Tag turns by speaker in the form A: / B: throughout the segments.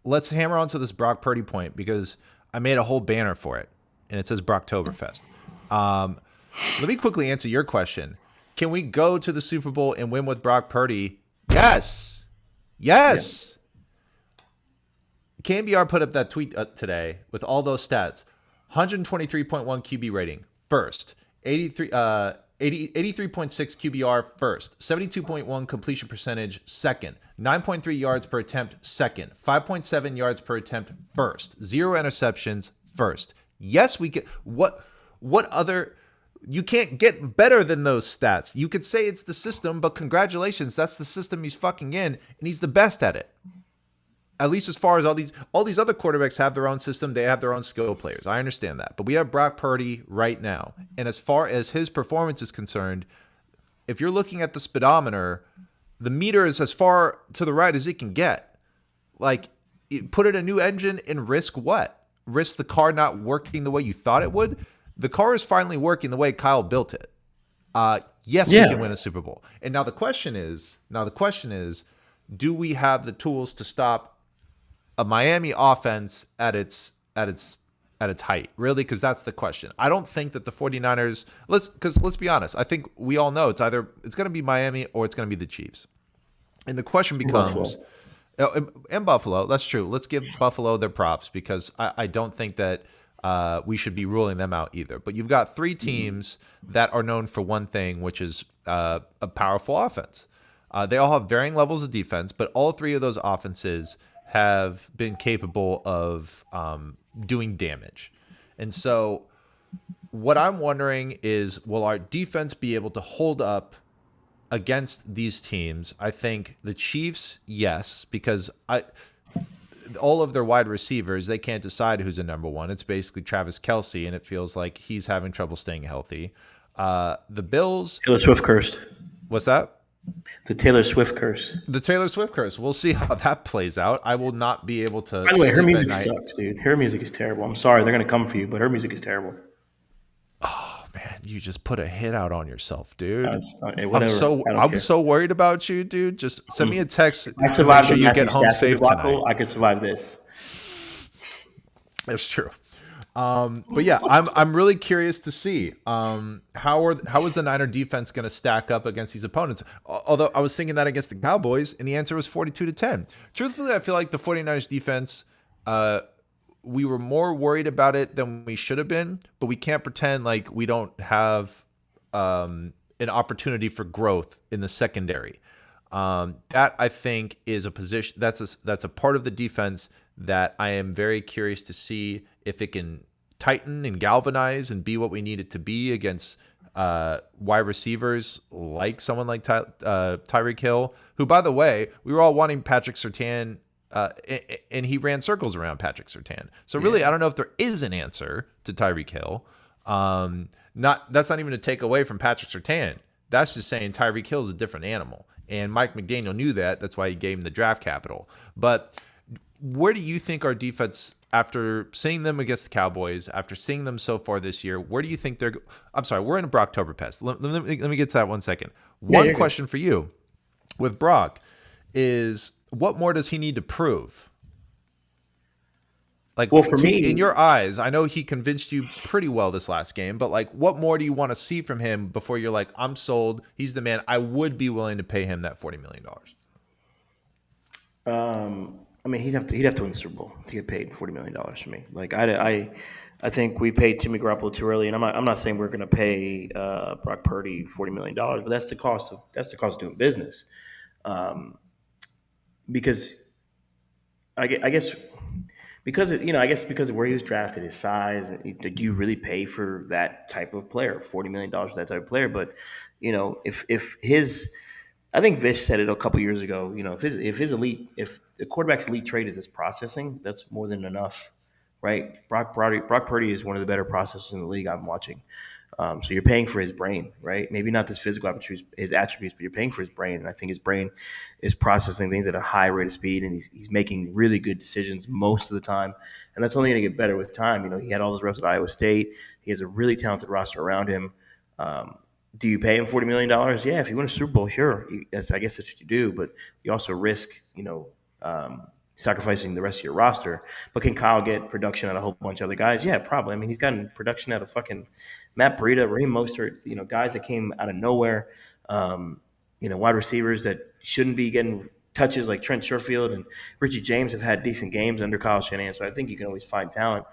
A: let's hammer onto this Brock Purdy point because I made a whole banner for it, and it says Brocktoberfest. Let me quickly answer your question. Can we go to the Super Bowl and win with Brock Purdy? Yes. Yes. Yeah. KNBR put up that tweet today with all those stats. 123.1 QB rating, first. 83.6 QBR, first. 72.1 completion percentage, second. 9.3 yards per attempt, second. 5.7 yards per attempt, first. 0 interceptions, first. Yes, we can. What other? You can't get better than those stats. You could say it's the system, but congratulations, that's the system he's fucking in, and he's the best at it. At least as far as all these other quarterbacks have their own system, they have their own skill players. I understand that. But we have Brock Purdy right now. And as far as his performance is concerned, if you're looking at the speedometer, the meter is as far to the right as it can get. Like, put in a new engine and risk what? Risk the car not working the way you thought it would? The car is finally working the way Kyle built it. Yes, we can win a Super Bowl. And now the question is, do we have the tools to stop a Miami offense at its height? Really? Because that's the question. I don't think that the 49ers, let's be honest, I think we all know it's going to be Miami or it's going to be the Chiefs. And the question becomes, and Buffalo, that's true. Let's give Buffalo their props because I don't think that we should be ruling them out either. But you've got three teams that are known for one thing, which is a powerful offense. They all have varying levels of defense, but all three of those offenses have been capable of doing damage. And so what I'm wondering is, will our defense be able to hold up against these teams? I think the Chiefs, yes, because all of their wide receivers, they can't decide who's a number one. It's basically Travis Kelce, and it feels like he's having trouble staying healthy. The Bills...
B: Taylor Swift cursed.
A: What's that?
B: The Taylor Swift curse.
A: The Taylor Swift curse. We'll see how that plays out. I will not be able to.
B: By the way, her music sucks, dude. Her music is terrible. I'm sorry, they're gonna come for you, but her music is terrible.
A: Oh man, you just put a hit out on yourself, dude.
B: I'm
A: so worried about you, dude. Just send me a text.
B: I survived.
A: Make sure you get home safe tonight.
B: I could survive this.
A: That's true. But yeah, I'm really curious to see how is the Niner defense going to stack up against these opponents? Although I was thinking that against the Cowboys, and the answer was 42-10. Truthfully, I feel like the 49ers defense, we were more worried about it than we should have been, but we can't pretend like we don't have an opportunity for growth in the secondary. That I think is a position that's a part of the defense that I am very curious to see if it can tighten and galvanize and be what we need it to be against wide receivers like someone like Tyreek Hill, who, by the way, we were all wanting Patrick Surtain, and he ran circles around Patrick Surtain. So really, I don't know if there is an answer to Tyreek Hill. That's not even a take away from Patrick Surtain. That's just saying Tyreek Hill is a different animal. And Mike McDaniel knew that. That's why he gave him the draft capital. But where do you think our defense, after seeing them against the Cowboys, after seeing them so far this year, where do you think they're – I'm sorry, we're in a Brocktoberfest. Let me get to that 1 second. One question for you with Brock is, what more does he need to prove? Like, well, for me, in your eyes, I know he convinced you pretty well this last game, but like, what more do you want to see from him before you're like, I'm sold, he's the man, I would be willing to pay him that $40 million?
B: I mean, he'd have to win the Super Bowl to get paid $40 million for me. Like, I think we paid Jimmy Garoppolo too early, and I'm not saying we're going to pay Brock Purdy $40 million, but that's the cost of doing business. Because I guess because of where he was drafted, his size, do you really pay for that type of player, $40 million for that type of player? But I think Vish said it a couple years ago. If the quarterback's elite trait is his processing, that's more than enough, right? Brock Purdy is one of the better processors in the league I'm watching. So you're paying for his brain, right? Maybe not his physical attributes, but you're paying for his brain. And I think his brain is processing things at a high rate of speed, and he's making really good decisions most of the time. And that's only going to get better with time. He had all those reps at Iowa State. He has a really talented roster around him. Do you pay him $40 million? Yeah, if you win a Super Bowl, sure. I guess that's what you do. But you also risk, sacrificing the rest of your roster. But can Kyle get production out of a whole bunch of other guys? Yeah, probably. I mean, he's gotten production out of fucking Matt Breida, Raheem Mostert, guys that came out of nowhere, wide receivers that shouldn't be getting touches like Trent Sherfield and Richie James have had decent games under Kyle Shanahan. So I think you can always find talent,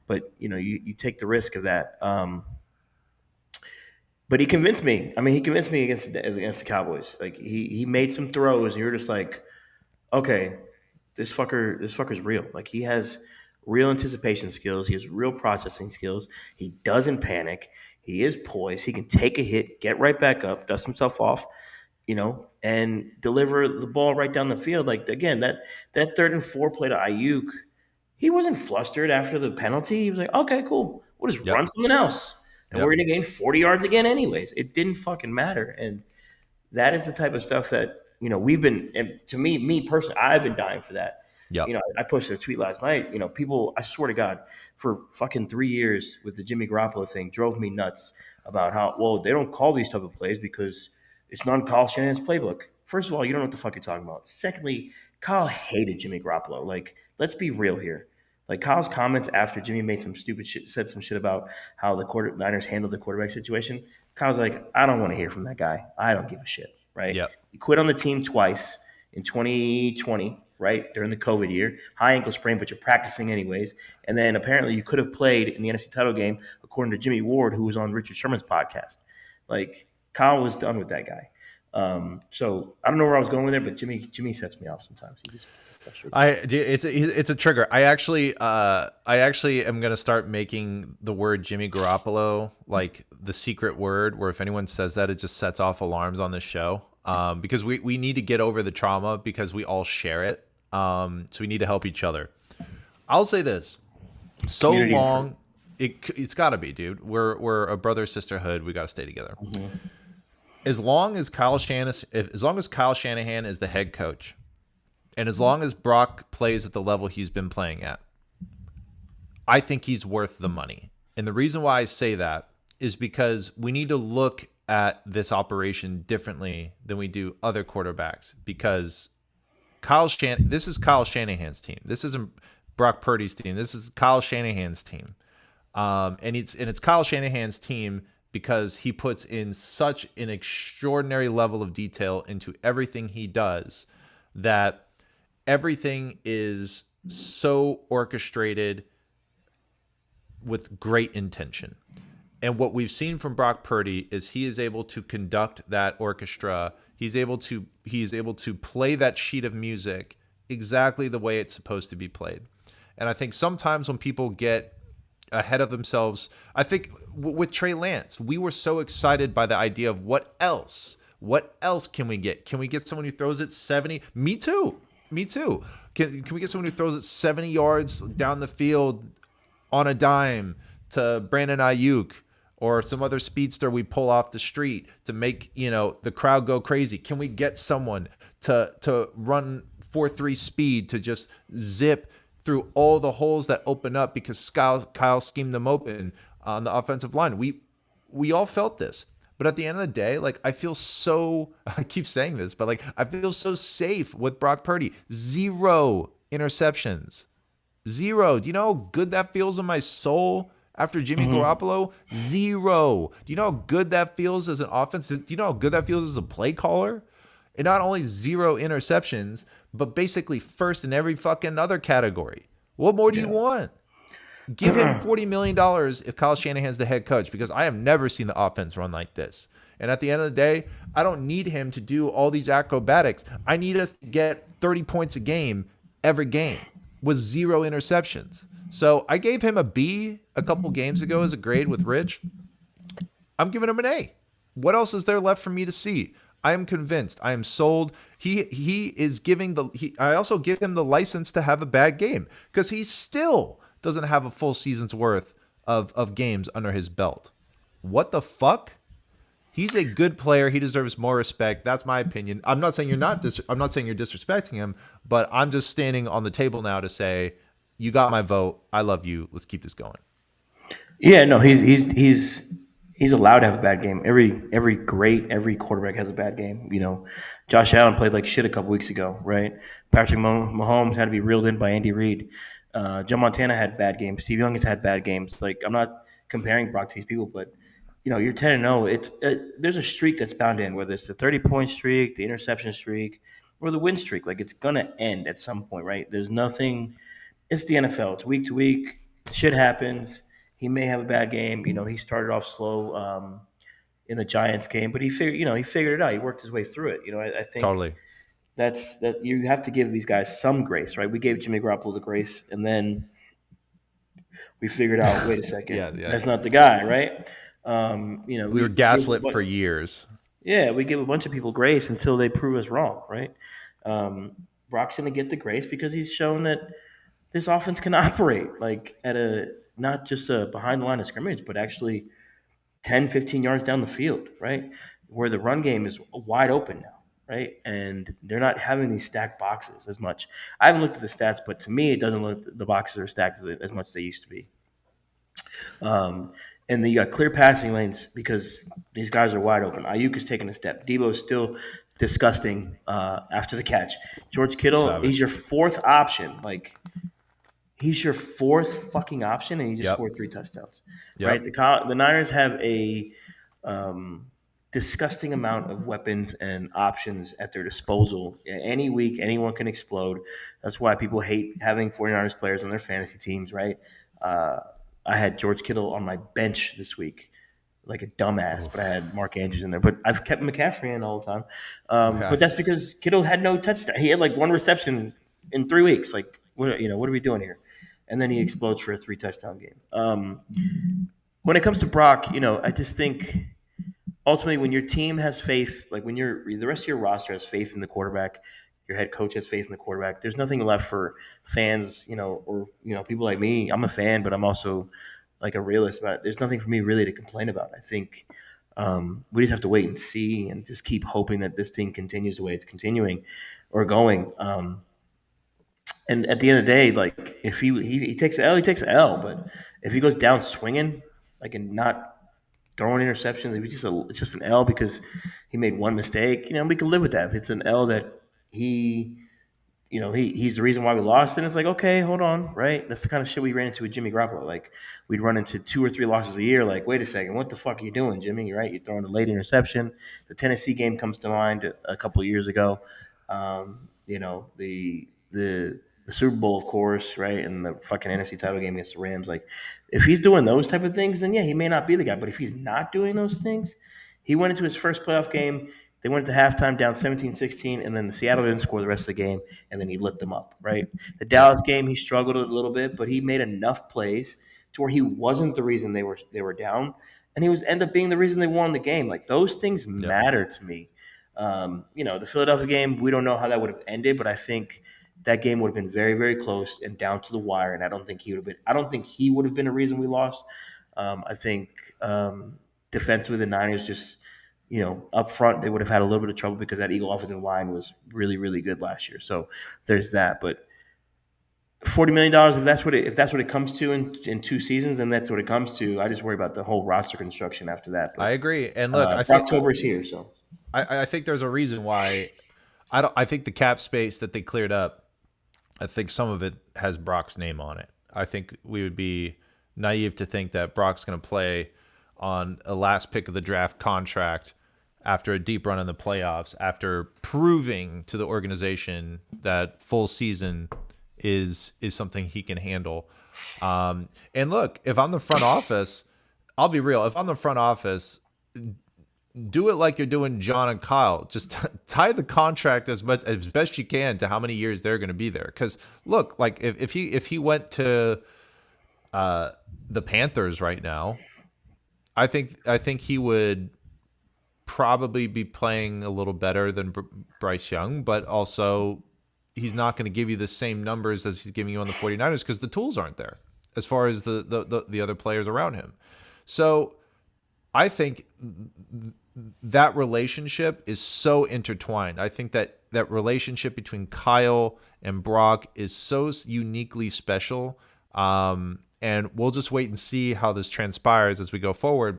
B: but you take the risk of that. But he convinced me. I mean, he convinced me against the Cowboys. Like he made some throws, and you're just like, okay, this fucker's real. Like he has real anticipation skills. He has real processing skills. He doesn't panic. He is poised. He can take a hit, get right back up, dust himself off, and deliver the ball right down the field. Like again, that 3rd and 4 play to Ayuk, he wasn't flustered after the penalty. He was like, okay, cool. We'll just run something else. And we're going to gain 40 yards again anyways. It didn't fucking matter. And that is the type of stuff that, we've been, and to me personally, I've been dying for that.
A: Yep.
B: I posted a tweet last night, people, I swear to God, for fucking 3 years with the Jimmy Garoppolo thing drove me nuts about how, well, they don't call these type of plays because it's not Kyle Shanahan's playbook. First of all, you don't know what the fuck you're talking about. Secondly, Kyle hated Jimmy Garoppolo. Like, let's be real here. Like Kyle's comments after Jimmy made some stupid shit, said some shit about how the Niners handled the quarterback situation. Kyle's like, I don't want to hear from that guy. I don't give a shit, right?
A: Yep.
B: He quit on the team twice in 2020, right, during the COVID year. High ankle sprain, but you're practicing anyways. And then apparently you could have played in the NFC title game, according to Jimmy Ward, who was on Richard Sherman's podcast. Like Kyle was done with that guy. So I don't know where I was going with it, but Jimmy sets me off sometimes. He just
A: it's a trigger. I actually am gonna start making the word Jimmy Garoppolo like the secret word, where if anyone says that, it just sets off alarms on this show. Because we need to get over the trauma because we all share it. So we need to help each other. I'll say this: so community long, it's got to be, dude. We're a brother sisterhood. We got to stay together. Mm-hmm. As long as Kyle Shanahan is the head coach, and as long as Brock plays at the level he's been playing at, I think he's worth the money. And the reason why I say that is because we need to look at this operation differently than we do other quarterbacks. Because this is Kyle Shanahan's team. This isn't Brock Purdy's team. This is Kyle Shanahan's team. And it's Kyle Shanahan's team because he puts in such an extraordinary level of detail into everything he does that everything is so orchestrated with great intention. And what we've seen from Brock Purdy is he is able to conduct that orchestra. He is able to play that sheet of music exactly the way it's supposed to be played. And I think sometimes when people get ahead of themselves, I think with Trey Lance, we were so excited by the idea of what else can we get? Can we get someone who throws it 70? Me too. Can we get someone who throws it 70 yards down the field on a dime to Brandon Ayuk or some other speedster we pull off the street to make, the crowd go crazy? Can we get someone to run 4.3 speed to just zip through all the holes that open up because Kyle schemed them open on the offensive line? We all felt this. But at the end of the day, like, I keep saying this, but like, I feel so safe with Brock Purdy. 0 interceptions. 0. Do you know how good that feels in my soul after Jimmy Garoppolo? 0. Do you know how good that feels as an offense? Do you know how good that feels as a play caller? And not only 0 interceptions, but basically first in every fucking other category. What more do you want? Give him $40 million if Kyle Shanahan's the head coach, because I have never seen the offense run like this. And at the end of the day, I don't need him to do all these acrobatics. I need us to get 30 points a game every game with 0 interceptions. So I gave him a B a couple games ago as a grade with Rich. I'm giving him an A. What else is there left for me to see? I am convinced. I am sold. He is giving I also give him the license to have a bad game because he still doesn't have a full season's worth of games under his belt. What the fuck? He's a good player. He deserves more respect. That's my opinion. I'm not saying I'm not saying you're disrespecting him, but I'm just standing on the table now to say, you got my vote. I love you. Let's keep this going.
B: Yeah, no, he's He's allowed to have a bad game. Every quarterback has a bad game. Josh Allen played like shit a couple weeks ago, right? Patrick Mahomes had to be reeled in by Andy Reid. Joe Montana had bad games. Steve Young has had bad games. Like, I'm not comparing Brock to these people, but you're 10-0. There's a streak that's bound to end, whether it's the 30-point streak, the interception streak, or the win streak. Like, it's gonna end at some point, right? There's nothing. It's the NFL. It's week to week. Shit happens. He may have a bad game. He started off slow in the Giants game, but he figured it out. He worked his way through it. I think
A: Totally.
B: that you have to give these guys some grace, right? We gave Jimmy Garoppolo the grace, and then we figured out, wait a second,
A: Yeah.
B: that's not the guy, right?
A: We were gaslit for years.
B: Yeah, we give a bunch of people grace until they prove us wrong, right? Brock's going to get the grace because he's shown that this offense can operate like at a not just behind the line of scrimmage, but actually 10, 15 yards down the field, right? Where the run game is wide open now, right? And they're not having these stacked boxes as much. I haven't looked at the stats, but to me, it doesn't look the boxes are stacked as much as they used to be. And then you got clear passing lanes because these guys are wide open. Ayuk is taking a step. Debo is still disgusting after the catch. George Kittle,
A: Savage.
B: he's your fourth option. Like, he's your fourth fucking option, and he just scored 3 touchdowns.
A: Yep.
B: Right? The Niners have a disgusting amount of weapons and options at their disposal. Any week, anyone can explode. That's why people hate having 49ers players on their fantasy teams, right? I had George Kittle on my bench this week, like a dumbass, but I had Mark Andrews in there. But I've kept McCaffrey in all the time. But that's because Kittle had no touchdown. He had like 1 reception in 3 weeks. Like, what are we doing here? And then he explodes for a 3 touchdown game. When it comes to Brock, I just think ultimately when your team has faith, like when the rest of your roster has faith in the quarterback, your head coach has faith in the quarterback, there's nothing left for fans, or people like me. I'm a fan, but I'm also like a realist about it. There's nothing for me really to complain about. I think we just have to wait and see and just keep hoping that this thing continues the way it's continuing or going. And at the end of the day, like if he takes L, he takes L. But if he goes down swinging, like and not throwing interceptions, if it's just an L because he made one mistake, we can live with that. If it's an L that he's the reason why we lost, and it's like, okay, hold on, right? That's the kind of shit we ran into with Jimmy Garoppolo. Like we'd run into 2 or 3 losses a year. Like, wait a second, what the fuck are you doing, Jimmy? Right? You're throwing a late interception. The Tennessee game comes to mind a couple of years ago. The Super Bowl, of course, right, and the fucking NFC title game against the Rams. Like, if he's doing those type of things, then yeah, he may not be the guy. But if he's not doing those things, he went into his first playoff game. They went to halftime down 17-16, and then the Seattle didn't score the rest of the game, and then he lit them up, right? The Dallas game, he struggled a little bit, but he made enough plays to where he wasn't the reason they were down, and he was end up being the reason they won the game. Like, those things matter to me. The Philadelphia game, we don't know how that would have ended, but I think that game would have been very, very close and down to the wire, and I don't think he would have been a reason we lost. I think defensively, the Niners just – up front, they would have had a little bit of trouble because that Eagle offensive line was really, really good last year. So there's that. But $40 million, if that's what it comes to in 2 seasons, then that's what it comes to. I just worry about the whole roster construction after that. But,
A: I agree. And look,
B: October is here, so
A: I think there's a reason why. I think the cap space that they cleared up, I think some of it has Brock's name on it. I think we would be naive to think that Brock's going to play on a last pick of the draft contract after a deep run in the playoffs, after proving to the organization that full season is something he can handle. And look, if I'm the front office, I'll be real. If I'm the front office, do it like you're doing John and Kyle. Just tie the contract as best you can to how many years they're going to be there. Because look, like if he went to the Panthers right now, I think he would probably be playing a little better than Bryce Young, but also he's not going to give you the same numbers as he's giving you on the 49ers because the tools aren't there as far as the other players around him. So I think that relationship is so intertwined. I think that relationship between Kyle and Brock is so uniquely special. And we'll just wait and see how this transpires as we go forward.